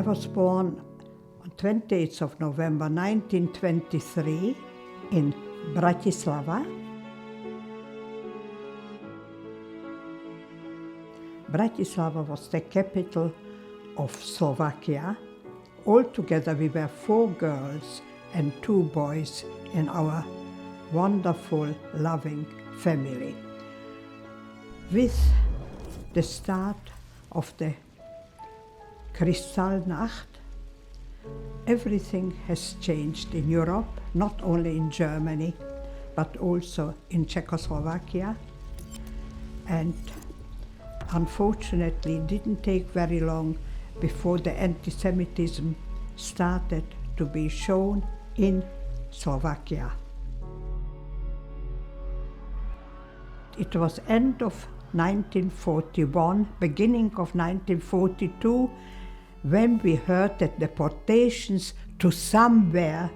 was born on 28th of November 1923 in Bratislava. Bratislava was the capital of Slovakia. Altogether we were 4 girls and 2 boys in our wonderful, loving family. With the start of the Kristallnacht, everything has changed in Europe, not only in Germany, but also in Czechoslovakia. And unfortunately, it didn't take very long before the anti-Semitism started to be shown in Slovakia. It was end of 1941, beginning of 1942, when we heard that deportations to somewhere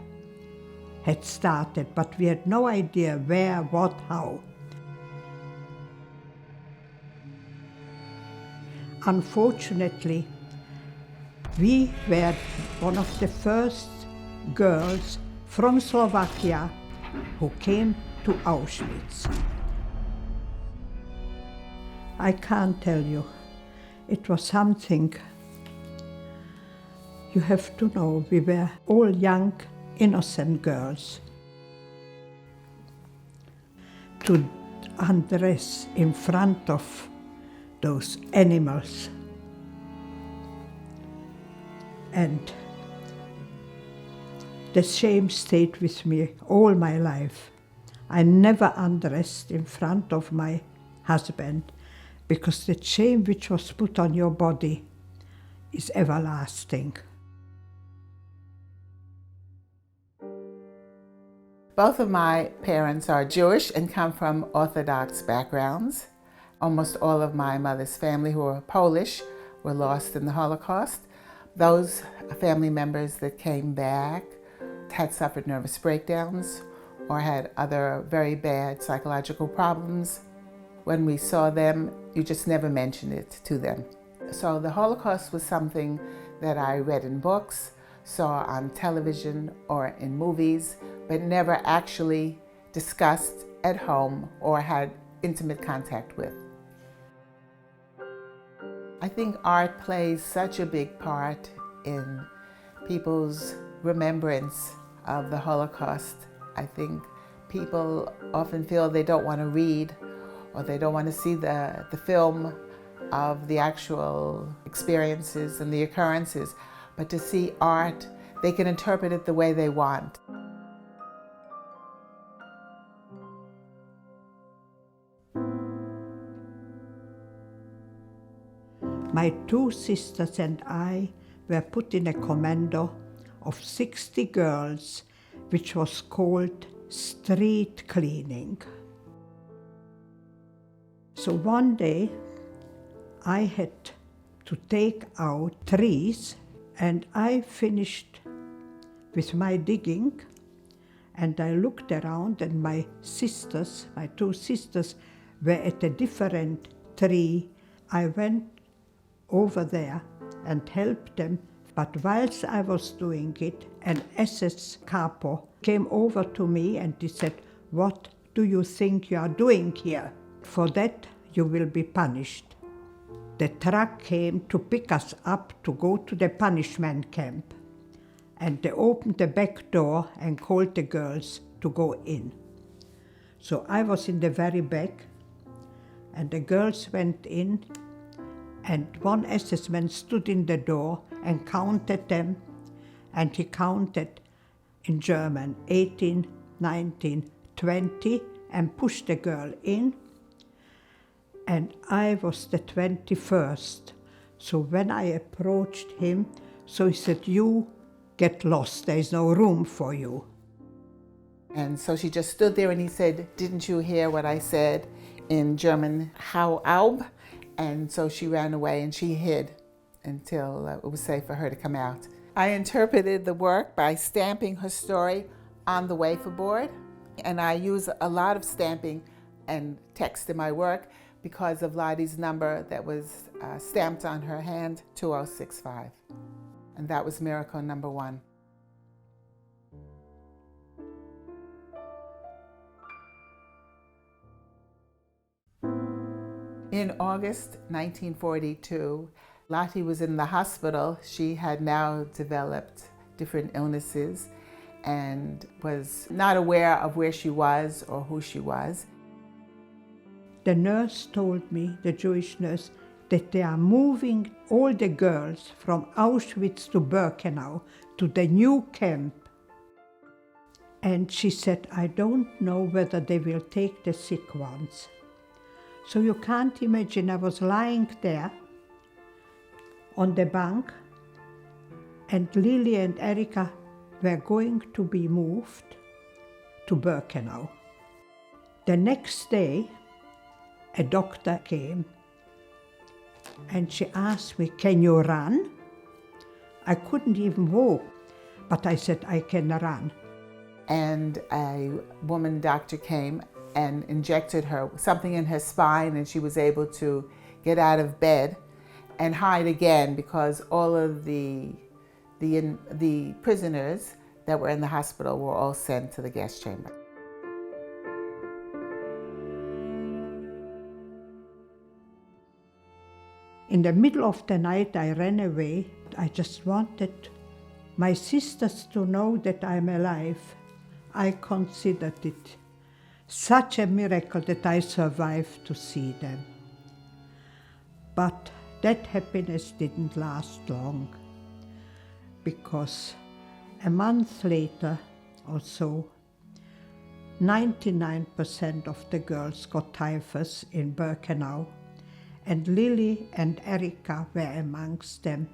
had started, but we had no idea where, what, how. Unfortunately, we were one of the first girls from Slovakia who came to Auschwitz. I can't tell you, it was something. You have to know, we were all young, innocent girls. To undress in front of those animals. And the shame stayed with me all my life. I never undressed in front of my husband, because the shame which was put on your body is everlasting. Both of my parents are Jewish and come from Orthodox backgrounds. Almost all of my mother's family, who are Polish, were lost in the Holocaust. Those family members that came back had suffered nervous breakdowns or had other very bad psychological problems. When we saw them, you just never mentioned it to them. So the Holocaust was something that I read in books, saw on television or in movies, but never actually discussed at home or had intimate contact with. I think art plays such a big part in people's remembrance of the Holocaust. I think people often feel they don't want to read or they don't want to see the film of the actual experiences and the occurrences, but to see art, they can interpret it the way they want. My 2 sisters and I were put in a commando of 60 girls, which was called street cleaning. So one day I had to take out trees, and I finished with my digging, and I looked around, and my 2 sisters were at a different tree. I went over there and helped them, but whilst I was doing it, an SS capo came over to me and he said, "What do you think you are doing here? For that you will be punished." The truck came to pick us up to go to the punishment camp, and they opened the back door and called the girls to go in. So I was in the very back, and the girls went in, and one SS man stood in the door and counted them, and he counted in German 18, 19, 20, and pushed the girl in, and I was the 21st. So when I approached him, so he said, "You get lost, there is no room for you." And so she just stood there and he said, "Didn't you hear what I said in German, hau auf?" And so she ran away and she hid until it was safe for her to come out. I interpreted the work by stamping her story on the wafer board, and I use a lot of stamping and text in my work because of Lottie's number that was stamped on her hand, 2065. And that was miracle number one. In August 1942, Lotte was in the hospital. She had now developed different illnesses and was not aware of where she was or who she was. The nurse told me, the Jewish nurse, that they are moving all the girls from Auschwitz to Birkenau to the new camp. And she said, I don't know whether they will take the sick ones. So you can't imagine, I was lying there on the bank, and Lily and Erika were going to be moved to Birkenau. The next day, a doctor came and she asked me, can you run? I couldn't even walk, but I said, I can run. And a woman doctor came and injected her something in her spine, and she was able to get out of bed and hide again, because all of the prisoners that were in the hospital were all sent to the gas chamber. In the middle of the night, I ran away. I just wanted my sisters to know that I'm alive. I considered it such a miracle that I survived to see them. But that happiness didn't last long, because a month later or so, 99% of the girls got typhus in Birkenau, and Lily and Erika were amongst them.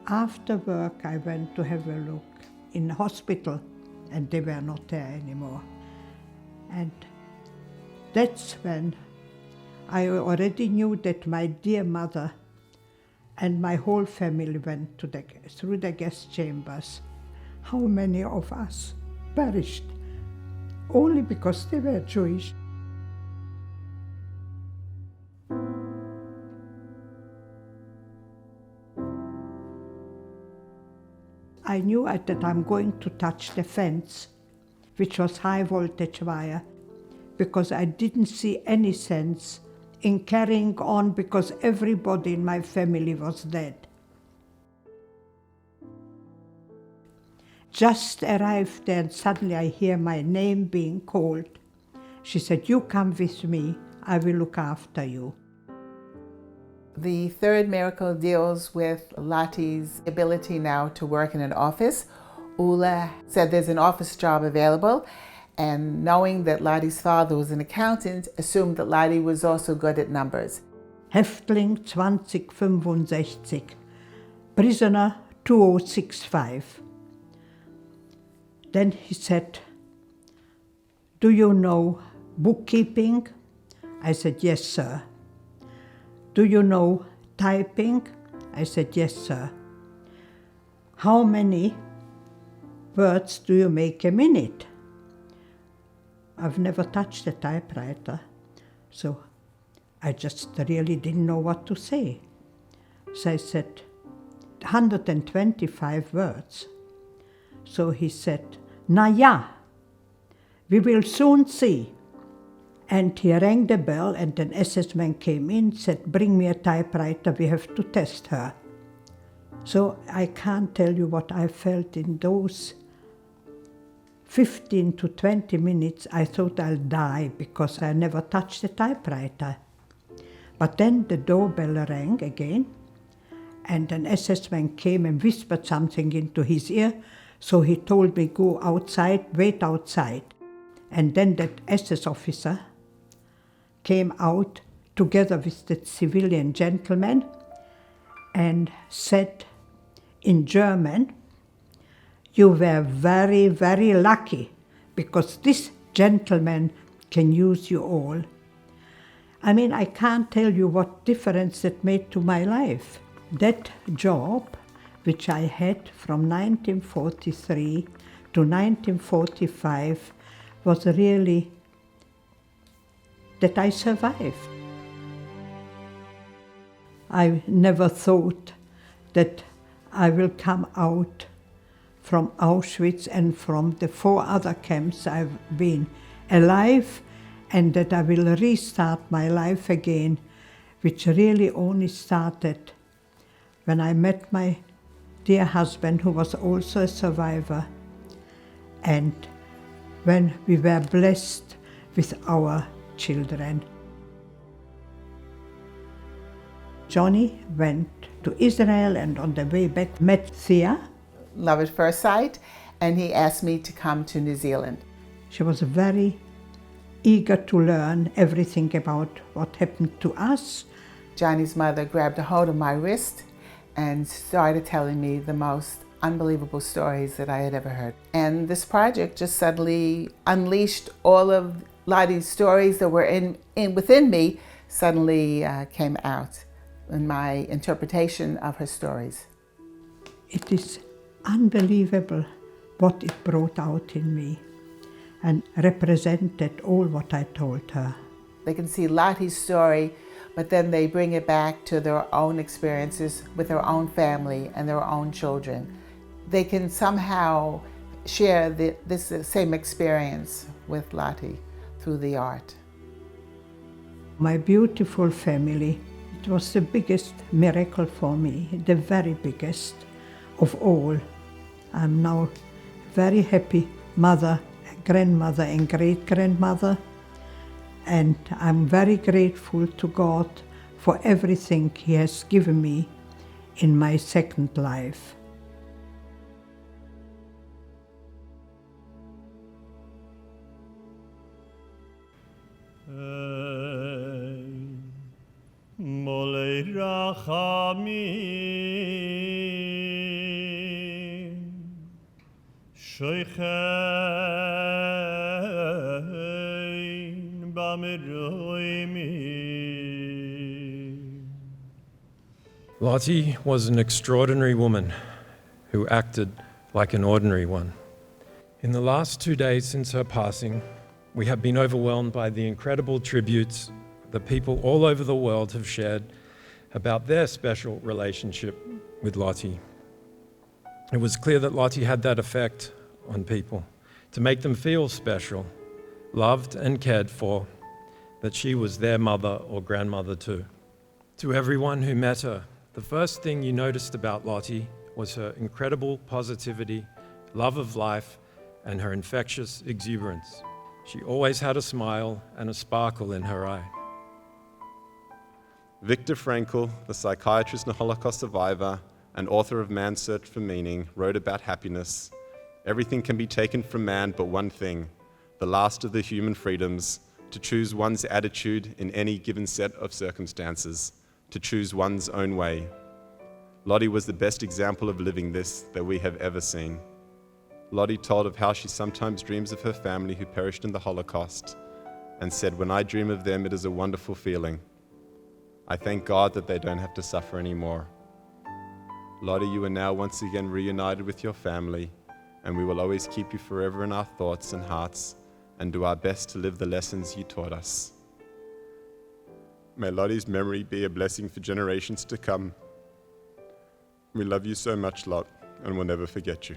After work, I went to have a look in the hospital, and they were not there anymore. And that's when I already knew that my dear mother and my whole family went through the gas chambers. How many of us perished only because they were Jewish? I knew that I'm going to touch the fence, which was high voltage wire, because I didn't see any sense in carrying on, because everybody in my family was dead. Just arrived there and suddenly I hear my name being called. She said, you come with me, I will look after you. The third miracle deals with Lotte's ability now to work in an office. Ula said there's an office job available, and knowing that Lotte's father was an accountant, assumed that Lotte was also good at numbers. Häftling 2065, prisoner 2065. Then he said, do you know bookkeeping? I said, yes, sir. Do you know typing? I said, yes, sir. How many words do you make a minute? I've never touched a typewriter, so I just really didn't know what to say. So I said, 125 words. So he said, na ja, we will soon see. And he rang the bell, and an SS man came in, said, bring me a typewriter, we have to test her. So I can't tell you what I felt in those 15 to 20 minutes. I thought I'll die because I never touched a typewriter. But then the doorbell rang again, and an SS man came and whispered something into his ear. So he told me, go outside, wait outside. And then that SS officer came out together with the civilian gentleman and said in German, you were very, very lucky, because this gentleman can use you all. I mean, I can't tell you what difference that made to my life. That job, which I had from 1943 to 1945, was really that I survived. I never thought that I will come out from Auschwitz and from the 4 other camps I've been alive, and that I will restart my life again, which really only started when I met my dear husband, who was also a survivor, and when we were blessed with our children. Johnny went to Israel and on the way back met Thea. Love at first sight, and he asked me to come to New Zealand. She was very eager to learn everything about what happened to us. Johnny's mother grabbed a hold of my wrist and started telling me the most unbelievable stories that I had ever heard. And this project just suddenly unleashed all of Lottie's stories that were within me, suddenly came out in my interpretation of her stories. It is unbelievable what it brought out in me and represented all what I told her. They can see Lottie's story, but then they bring it back to their own experiences with their own family and their own children. They can somehow share this same experience with Lottie through the art. My beautiful family, it was the biggest miracle for me, the very biggest of all. I'm now very happy mother, grandmother and great-grandmother, and I'm very grateful to God for everything He has given me in my second life. Molei rachamim shoichein b'miroimim. Lotte was an extraordinary woman who acted like an ordinary one. In the last 2 days since her passing, we have been overwhelmed by the incredible tributes that people all over the world have shared about their special relationship with Lotte. It was clear that Lotte had that effect on people, to make them feel special, loved and cared for, that she was their mother or grandmother too. To everyone who met her, the first thing you noticed about Lotte was her incredible positivity, love of life, and her infectious exuberance. She always had a smile and a sparkle in her eye. Viktor Frankl, the psychiatrist and Holocaust survivor and author of Man's Search for Meaning, wrote about happiness. Everything can be taken from man but one thing, the last of the human freedoms, to choose one's attitude in any given set of circumstances, to choose one's own way. Lotte was the best example of living this that we have ever seen. Lotte told of how she sometimes dreams of her family who perished in the Holocaust and said, "When I dream of them, it is a wonderful feeling. I thank God that they don't have to suffer anymore." Lotte, you are now once again reunited with your family, and we will always keep you forever in our thoughts and hearts and do our best to live the lessons you taught us. May Lotte's memory be a blessing for generations to come. We love you so much, Lot, and we'll never forget you.